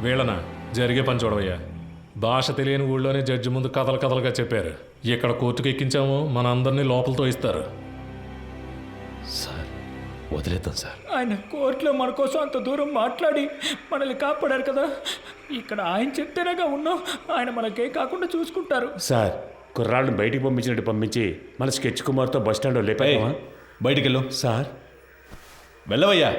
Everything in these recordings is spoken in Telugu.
వీళ్ళనా జరిగే పని చూడవయ్యా. భాష తెలియని ఊళ్ళోనే జడ్జి ముందు కథలు కథలుగా చెప్పారు. ఇక్కడ కోర్టుకు ఎక్కించాము, మన అందరినీ లోపలతో ఇస్తారు. సార్ వదిలేద్దాం సార్. ఆయన కోర్టులో మన కోసం అంత దూరం మాట్లాడి మనల్ని కాపాడారు కదా, ఇక్కడ ఆయన చెప్తేనేగా ఉన్నాం. ఆయన మనకే కాకుండా చూసుకుంటారు. సార్ కుర్రాళ్ళని బయటికి పంపించినట్టు పంపించి మన స్కెచ్ కుమార్తో బస్ స్టాండ్లో లేపామా? బయటికి వెళ్ళు సార్ వెళ్ళవయ్యా.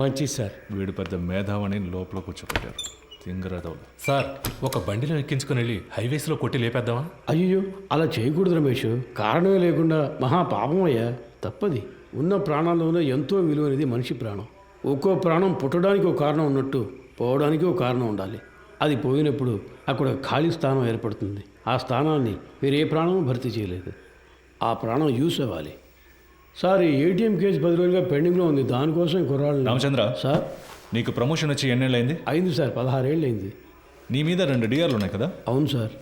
మంచిది సార్. వీడు పెద్ద మేధావని లోపల కూర్చోబెట్టారు. తింగరదవులు. సార్ ఒక బండిలో ఎక్కించుకుని వెళ్ళి హైవేస్లో కొట్టి లేపేద్దామా? అయ్యో అలా చేయకూడదు రమేష్. కారణమే లేకుండా మహా పాపం అయ్యా, తప్పది. ఉన్న ప్రాణాల్లోనే ఎంతో విలువైనది మనిషి ప్రాణం. ఒక్కో ప్రాణం పుట్టడానికి ఒక కారణం ఉన్నట్టు పోవడానికి ఒక కారణం ఉండాలి. అది పోయినప్పుడు అక్కడ ఖాళీ స్థానం ఏర్పడుతుంది. ఆ స్థానాన్ని వేరే ప్రాణం భర్తీ చేయలేదు. ఆ ప్రాణం యూస్ అవ్వాలి. సార్ ఈ ఏటీఎం కేసు 10 రోజులుగా పెండింగ్లో ఉంది. దానికోసం కుర్రాళ్ళు. రామచంద్ర సార్ నీకు ప్రమోషన్ వచ్చి ఎన్నేళ్ళైంది? అయింది సార్, 16 ఏళ్ళు అయింది. నీ మీద 2 డిఆర్లు ఉన్నాయి కదా? అవును సార్.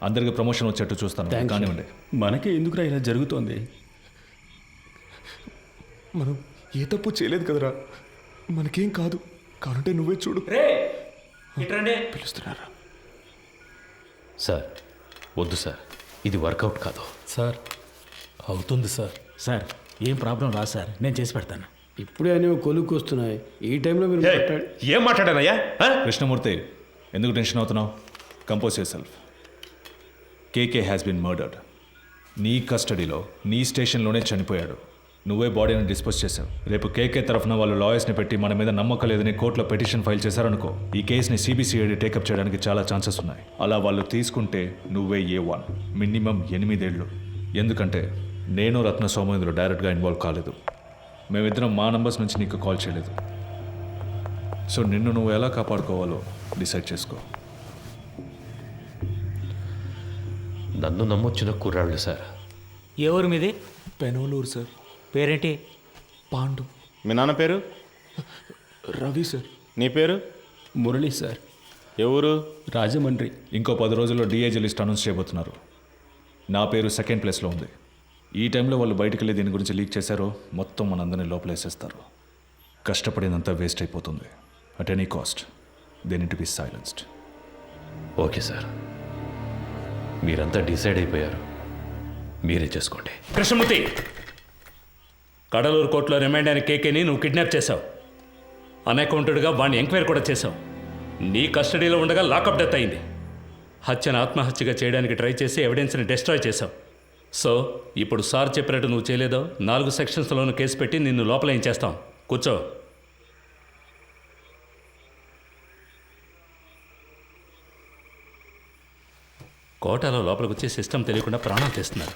అందరికి ప్రమోషన్ వచ్చేట్టు చూస్తాను. థాంక్స్ కానివ్వండి. మనకే ఎందుకురా ఇలా జరుగుతోంది? మనం ఏ తప్పు చేయలేదు కదరా, మనకేం కాదు. కావాలంటే నువ్వే చూడు. పిలుస్తున్నారా? సార్ వద్దు సార్, ఇది వర్కౌట్ కాదు. సార్ అవుతుంది సార్. సార్ ఏం ప్రాబ్లం రా సార్, నేను చేసి పెడతాను. ఇప్పుడే అనేవి కొలుక్కు వస్తున్నాయి. ఈ టైంలో మీరు మాట్లాడి ఏం మాట్లాడానయ్యా? కృష్ణమూర్తి ఎందుకు టెన్షన్ అవుతున్నావు? Compose yourself. KK has been murdered. నీ కస్టడీలో నీ స్టేషన్లోనే చనిపోయాడు. నువ్వే బాడీని డిస్పోజ్ చేశావు. రేపు కేకే తరఫున వాళ్ళు లాయర్స్ని పెట్టి మన మీద నమ్మకం లేదని కోర్టులో పిటిషన్ ఫైల్ చేశారనుకో, ఈ కేసుని సిబిసిఐడి టేకప్ చేయడానికి చాలా ఛాన్సెస్ ఉన్నాయి. అలా వాళ్ళు తీసుకుంటే నువ్వే A1, మినిమం 8 ఏళ్ళు. ఎందుకంటే నేను రత్న సోమేంద్ర డైరెక్ట్గా ఇన్వాల్వ్ కాలేదు. మేమిద్దరం మా నంబర్స్ నుంచి నీకు కాల్ చేయలేదు. సో నిన్ను నువ్వు ఎలా కాపాడుకోవాలో డిసైడ్ చేసుకో. నన్ను నమ్మొచ్చిన కుర్రాళ్ళు సార్. ఏ ఊరు మీది? పెనోలూరు సార్. పేరేంటి? పాండు. మీ నాన్న పేరు? రవి సార్. నీ పేరు? మురళి సార్. ఎవరు? రాజమండ్రి. ఇంకో 10 రోజుల్లో డిఏజీ లిస్ట్ అనౌన్స్ చేయబోతున్నారు. నా పేరు 2nd ప్లేస్లో ఉంది. ఈ టైంలో వాళ్ళు బయటికి వెళ్ళి దీని గురించి లీక్ చేశారో మొత్తం మనందరినీ లోపలేసేస్తారు. కష్టపడినంతా వేస్ట్ అయిపోతుంది. At any cost they need to be silenced. Okay sir, మీరంతా డిసైడ్ అయిపోయారు, మీరే చేసుకోండి. కృష్ణమూర్తి, కడలూరు కోర్టులో రిమైండ్ అయిన కేకేని నువ్వు కిడ్నాప్ చేశావు. అన్అకౌంటెడ్గా వాడిని ఎంక్వైరీ కూడా చేశావు. నీ కస్టడీలో ఉండగా లాకప్ డెత్ అయింది. హత్యను ఆత్మహత్యగా చేయడానికి ట్రై చేసి ఎవిడెన్స్ని డిస్ట్రాయ్ చేశావు. సో ఇప్పుడు సార్ చెప్పినట్టు నువ్వు చేయలేదో 4 సెక్షన్స్లోనూ కేసు పెట్టి నిన్ను లోపల ఏం చేస్తాం. కూర్చో. కోటాలో లోపలికి వచ్చి సిస్టమ్ తెలియకుండా ప్రాణాలు తీస్తున్నారు.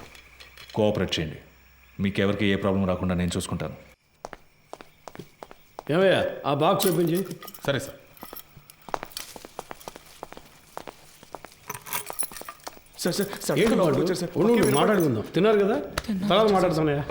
కోఆపరేట్ చేయండి. మీకెవరికి ఏ ప్రాబ్లం రాకుండా నేను చూసుకుంటాను. ఏమయ్యా ఆ బాక్స్ ఓపెన్ చేయి. సరే సార్. సార్ సార్ ఏంటి సడన్గా లోపలికి వాడు? వచ్చారు సార్. ఉండు, ఓకే, ఉండు, వెళ్ళిపోండి. మాట్లాడుకుందాం. తిన్నారు కదా, తర్వాత మాట్లాడుతున్నాయా?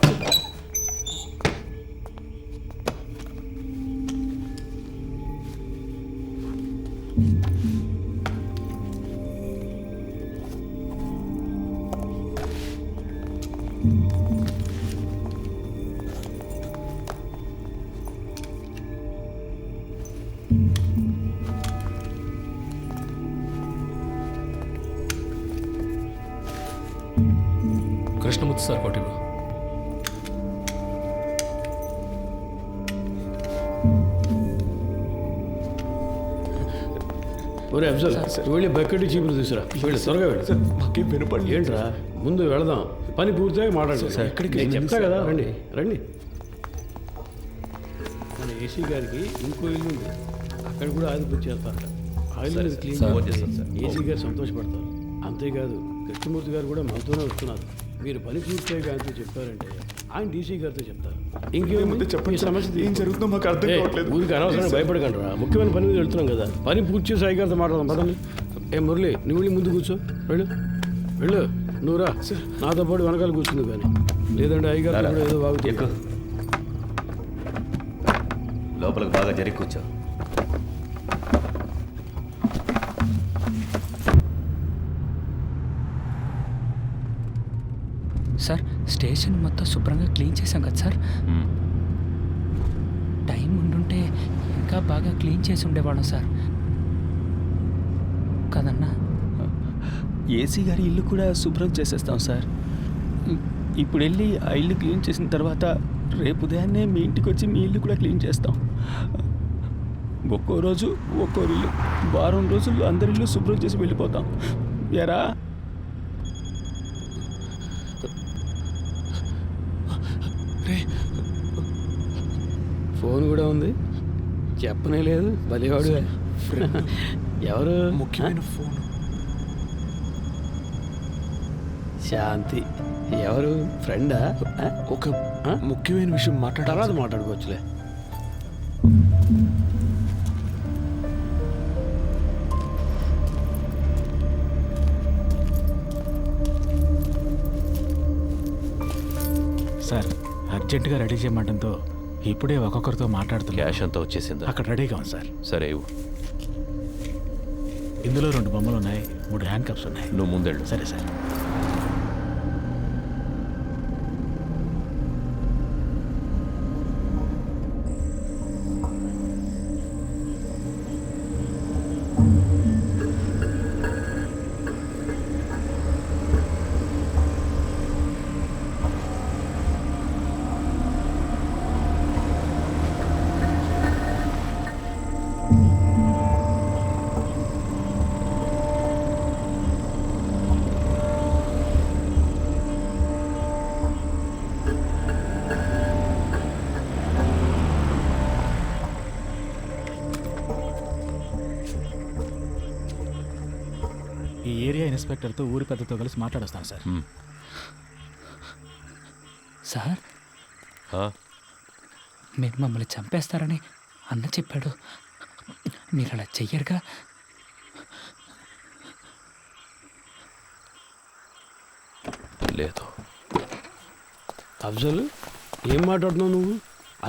కృష్ణమూర్తి సార్ కోటిలో ఒరే అఫ్జల్, వెళ్ళి బకెట్ చీపులు తీసురా. వెళ్ళి త్వరగా వెళ్ళి. సార్ మాకేం వినపడలేదు. ఏంట్రా, ముందు వెళదాం, పని పూర్తిగా మాట్లాడు. ఎక్కడికి నేను వెళ్ళండి చెప్తా సార్. కదా, రండి రండి. మన ఏసీ గారికి ఇంకో ఇల్లు ఉంది, అక్కడ కూడా ఆదిపత్తి చేస్తారట. ఆయిల్ మీద క్లీన్ ఏసీ గారు సంతోషపడతారు. అంతేకాదు కృష్ణమూర్తి గారు కూడా మనతోనే వస్తున్నారు. మీరు పని పూర్తిగా ఆయనతో చెప్పారంటే ఆయన డీసీ గారితో చెప్తారు. ముందే చెప్పండి సార్. ఏం జరుగుతుందో మాకు అర్థం కావట్లేదు. ఊరికి అనవసరంగా భయపడకండి రా, ముఖ్యమైన పని మీద వెళ్తున్నాం కదా. పని పూర్తి చేసి అయ్యగారితో మాట్లాడదాం పదండి. ఏ మురళి, నువ్వు వెళ్ళి ముందు కూర్చో. వెళ్ళు వెళ్ళు, నువ్వు రా. నాతో పాటు వెనకాల కూర్చుంది కానీ, లేదంటే అయ్యగారు కూడా ఏదో బాగుంది. లోపలికి బాగా జరిగి కూర్చో. సార్ స్టేషన్ మొత్తం శుభ్రంగా క్లీన్ చేశాం కదా సార్. టైం ఉండుంటే ఇంకా ఇంకా బాగా క్లీన్ చేసి ఉండేవాళ్ళం సార్ కదన్నా. ఏసీ గారి ఇల్లు కూడా శుభ్రం చేసేస్తాం సార్. ఇప్పుడు వెళ్ళి ఆ ఇల్లు క్లీన్ చేసిన తర్వాత రేపు ఉదయాన్నే మీ ఇంటికి వచ్చి మీ ఇల్లు కూడా క్లీన్ చేస్తాం. ఒక్కో రోజు ఒక్కో ఇల్లు, వారం రోజుల్లో అందరి ఇల్లు శుభ్రం చేసి వెళ్ళిపోతాం. ఎరా ఫోన్ కూడా ఉంది, చెప్పనే లేదు. బలివాడు ఎవరు? ముఖ్యమైన ఫోన్. శాంతి ఎవరు? ఫ్రెండా? ఒక ముఖ్యమైన విషయం తర్వాత మాట్లాడుకోవచ్చులే. సార్ అర్జెంటుగా రెడీ చేయమంటంతో ఇప్పుడే ఒక్కొక్కరితో మాట్లాడుతున్నా. క్యాష్ అంతా వచ్చేసిందా? అక్కడ రెడీగా ఉంది సార్. సరే ఇవ్వు. ఇందులో 2 బొమ్మలు ఉన్నాయి, 3 హ్యాండ్ కప్స్ ఉన్నాయి. నువ్వు ముందెళ్ళు. సరే సార్. ఈ ఏరియా ఇన్స్పెక్టర్తో ఊరి పెద్దతో కలిసి మాట్లాడొస్తాను సార్. సార్ ఆ? మీరు మమ్మల్ని చంపేస్తారని అన్న చెప్పాడు. మీరు అలా చెయ్యరుగా? లేదు. అఫ్జల్, ఏం మాట్లాడుతున్నావు నువ్వు?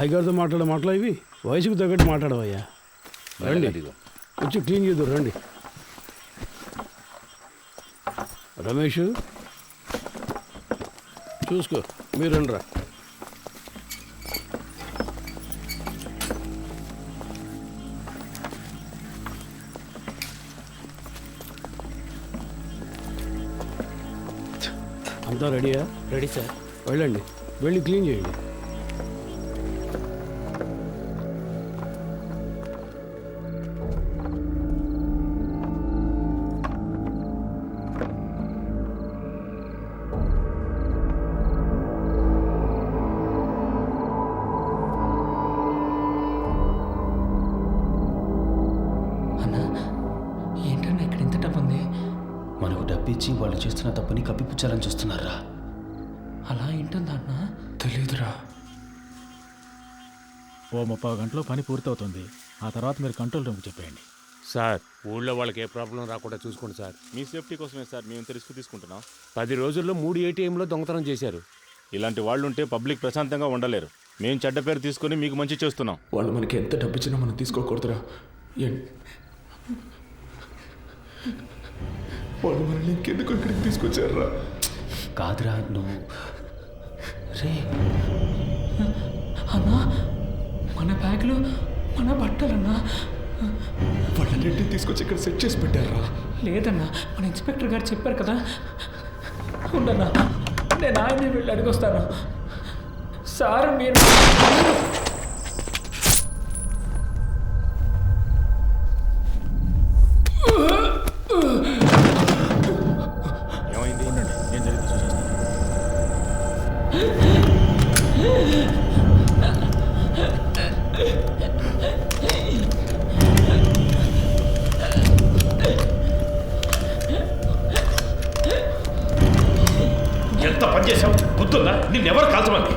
అయ్యగారితో మాట్లాడే మాటలు ఇవి? వయసుకు తగ్గట్టు మాట్లాడవయ్యా. రండి, వచ్చి క్లీన్ చేద్దాం. రండి రమేష్, చూసుకో. మీరు రండిరా. అంతా రెడీయా? Ready sir. వెళ్ళండి, వెళ్ళి క్లీన్ చేయండి. మనకు డబ్బిచ్చి వాళ్ళు చేస్తున్న తప్పుని కప్పిపుచ్చాలని చూస్తున్నారా? అలా ఏంటుందా అన్న? తెలీదురా. ఓ 30 గంటలో పని పూర్తవుతుంది. ఆ తర్వాత మీరు కంట్రోల్ రూమ్కి చెప్పేయండి. సార్ ఊళ్ళో వాళ్ళకి ఏ ప్రాబ్లం రాకుండా చూసుకోండి సార్. మీ సేఫ్టీ కోసమే సార్ మేము ఇంత రిస్క్ తీసుకుంటున్నాం. 10 రోజుల్లో 3 ATMలో దొంగతనం చేశారు. ఇలాంటి వాళ్ళు ఉంటే పబ్లిక్ ప్రశాంతంగా ఉండలేరు. మేము చెడ్డ పేరు తీసుకొని మీకు మంచి చేస్తున్నాం. వాళ్ళు మనకి ఎంత డబ్బు ఇచ్చినా మనం తీసుకోకూడదురా. వాళ్ళు మనల్ని ఇంకెందుకు ఇక్కడికి తీసుకొచ్చారా? కాదురా నువ్వు. రే అన్నా, మన బ్యాగులు, మన బట్టలన్నా. వాళ్ళన్నింటినీ తీసుకొచ్చి ఇక్కడ సెట్ చేసి పెట్టారా? లేదన్నా, మన ఇన్స్పెక్టర్ గారు చెప్పారు కదా. ఉండన్నా, నేను ఆయన్ని వెళ్ళి అడిగొస్తాను. సార్ మీరు ఏమైంది? ఉండండి, ఏం జరిగింది చూసేస్తాను. ఎంత పని చేసావు? గుర్తుందా? నిన్నెవరు కాల్చమంది?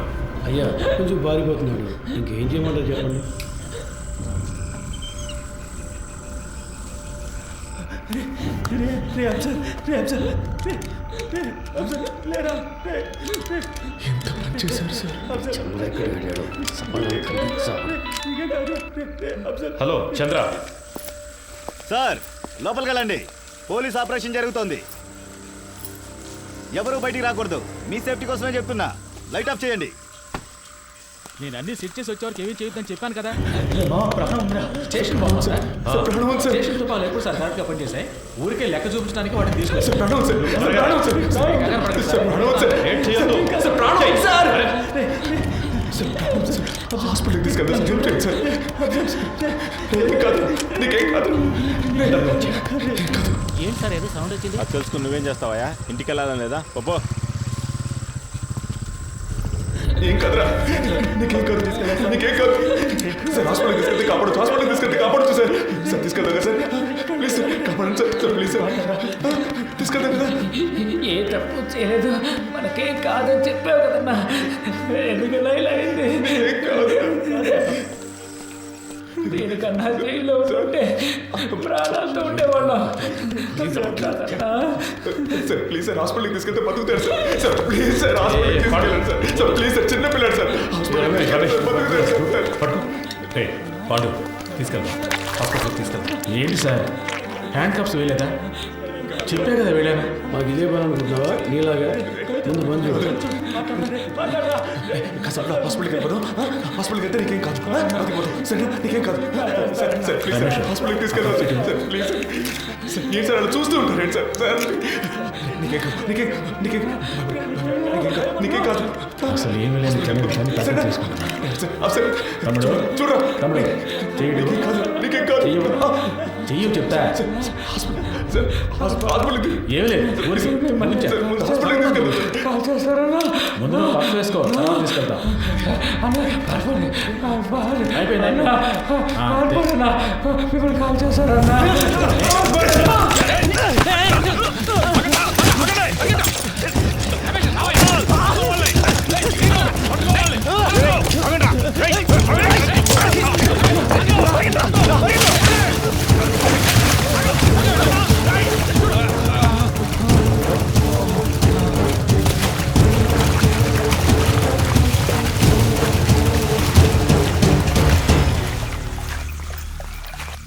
అయ్యా, కొంచెం బారిపోతున్నాడు. ఇంకేం చేయమంటారు చెప్పండి. ఎంత పని చేశారు సార్? హలో చంద్ర. సార్ లోపలికి వెళ్ళండి. పోలీస్ ఆపరేషన్ జరుగుతోంది. ఎవరు బయటికి రాకూడదు. మీ సేఫ్టీ కోసమే చెప్తున్నా. లైట్ ఆఫ్ చేయండి. నేను అన్ని సెట్ చేసి వచ్చేవరకు ఏమీ చేయొద్దని చెప్పాను కదా. ప్రాణం ఉందిరా. స్టేషన్ బాగుంది సార్. ప్రాణం ఉంది సార్. స్టేషన్ తుపాలు ఎప్పుడు సార్ కరెక్ట్గా పనిచేసాయి. ఊరికే లెక్క చూపించడానికి వాటిని తీసుకొచ్చి ప్రాణం ఉంది సార్. ప్రాణం ఉంది సార్. కంగారు పడకండి సార్, ప్రాణం ఉంది సార్. ఏం చేయొద్దు. సార్ ప్రాణం ఉంది సార్. సార్, ప్రాణం ఉంది సార్. హాస్పిటల్కి తీసుకెళ్దాం సార్. ఏం చేయండి సార్. ఏం కాదు, నీకేం కాదు. ఏంటి సార్ ఏదో సౌండ్ వచ్చింది? అది తెలుసుకుని నువ్వేం చేస్తావా? ఇంటికి వెళ్ళాలని లేదా? పప్పు ఏం కాదురా, నీకేం కాదు, నీకేం కాదు. సార్ హాస్పిటల్కి తీసుకెళ్తే కాపాడచ్చు, హాస్పిటల్కి తీసుకెళ్తే కాపాడచ్చు సార్. సార్ తీసుకెళ్తాం కదా సార్. ప్లీజ్ సార్, కాపాడండి సార్. సార్ ప్లీజ్ సార్, తీసుకెళ్తాం కదా. ఏ తప్పు చేయలేదు, మనకేం కాదని చెప్పావు కదన్నా. ఎందుకన్నా ఇలా అయింది? ఏం కాదు. దీనికన్నా జైల్లో ఉంటే ప్రాణాలతో ఉండేవాళ్ళం. సార్ ప్లీజ్ సార్, హాస్పిటల్కి తీసుకెళ్తే బతుకుతాడు సార్. సార్ ప్లీజ్ సార్, హాస్పిటల్కి తీసుకెళ్ళండి సార్. సార్ ప్లీజ్ సార్, చిన్న పిల్లాడు సార్. హాస్పిటల్కి తీసుకెళ్తే బతుకుతాడు సార్. పడుకో. పాండు తీసుకెళ్దాం, హాస్పిటల్కి తీసుకెళ్దాం. ఏంటి సార్ హ్యాండ్ కప్స్ వేయలేదా? చెప్పే కదా వెళ్ళాను. మాకు ఇదే పని అనుకుంటున్నావా? నీలాగా ముందు మందు సార్ హాస్పిటల్కి వెళ్ళిపోదాం. హాస్పిటల్కి వెళ్తే నీకేం కాదు, బతికిపోతాం. సరే నీకేం కాదు. సార్ సార్ ప్లీజ్ సార్, హాస్పిటల్కి తీసుకెళ్దాం సార్. Please sir. సార్ ఏంటి సార్ అలా చూస్తూ ఉంటారు ఏంటి సార్? సార్ నీకేం కాదు, నీకేం నీకేం నీకేం కాదు. అసలు ఏమీ లేదు. సార్ సార్ తమ్ముడు చూడరా, తమ్ముడు చెయ్యడు. నీకేం కాదు, నీకేం కాదు. చెయ్యి చెప్తా. సార్ హాస్పిటల్కి ఏమి లేదు. ఊరికి మంచి సార్ ముందు హాస్పిటల్కి తీసుకెళ్తాం. ముందు పక్క వేసుకో, తర్వాత తీసుకెళ్తాం. అయిపోయింది. మిమ్మల్ని కాల్ చేశారన్నా.